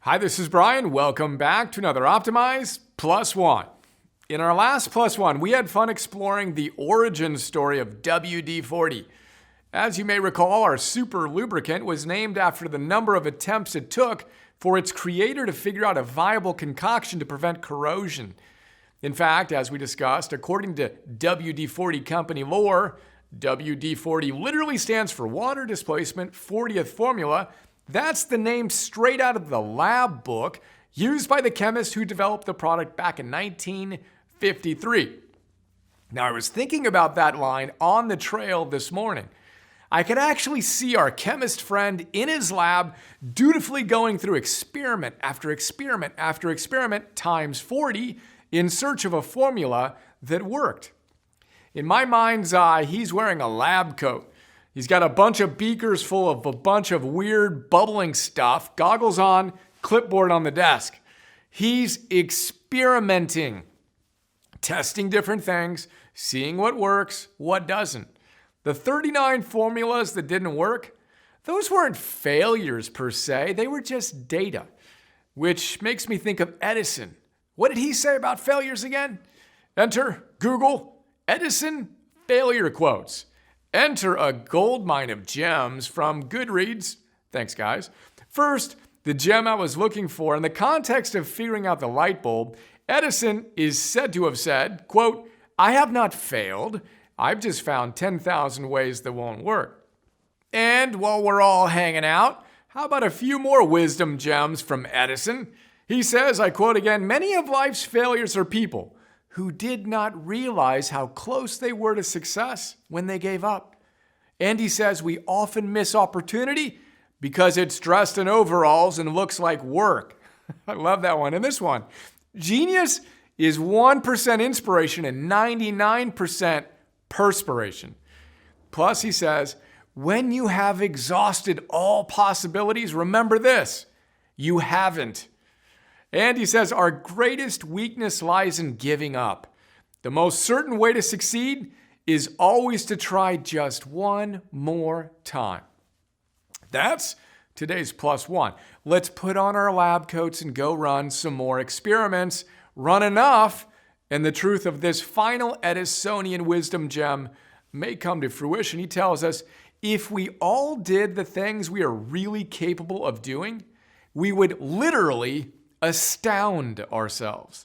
Hi, this is Brian. Welcome back to another Optimize Plus One. In our last Plus One, we had fun exploring the origin story of WD-40. As you may recall, our super lubricant was named after the number of attempts it took for its creator to figure out a viable concoction to prevent corrosion. In fact, as we discussed, according to WD-40 company lore, WD-40 literally stands for Water Displacement 40th Formula. That's the name straight out of the lab book used by the chemist who developed the product back in 1953. Now, I was thinking about that line on the trail this morning. I could actually see our chemist friend in his lab dutifully going through experiment after experiment after experiment times 40 in search of a formula that worked. In my mind's eye, he's wearing a lab coat. He's got a bunch of beakers full of a bunch of weird bubbling stuff, goggles on, clipboard on the desk. He's experimenting, testing different things, seeing what works, what doesn't. The 39 formulas that didn't work, those weren't failures per se, they were just data. Which makes me think of Edison. What did he say about failures again? Enter Google, Edison failure quotes. Enter a goldmine of gems from Goodreads. Thanks, guys. First, the gem I was looking for in the context of figuring out the light bulb, Edison is said to have said, quote, "I have not failed. I've just found 10,000 ways that won't work." And while we're all hanging out, how about a few more wisdom gems from Edison? He says, I quote again, "Many of life's failures are people who did not realize how close they were to success when they gave up." And he says we often miss opportunity because it's dressed in overalls and looks like work. I love that one. And this one, genius is 1% inspiration and 99% perspiration. Plus, he says, when you have exhausted all possibilities, remember this, you haven't. And he says, our greatest weakness lies in giving up. The most certain way to succeed is always to try just one more time. That's today's Plus One. Let's put on our lab coats and go run some more experiments. Run enough, and the truth of this final Edisonian wisdom gem may come to fruition. He tells us, if we all did the things we are really capable of doing, we would literally astound ourselves.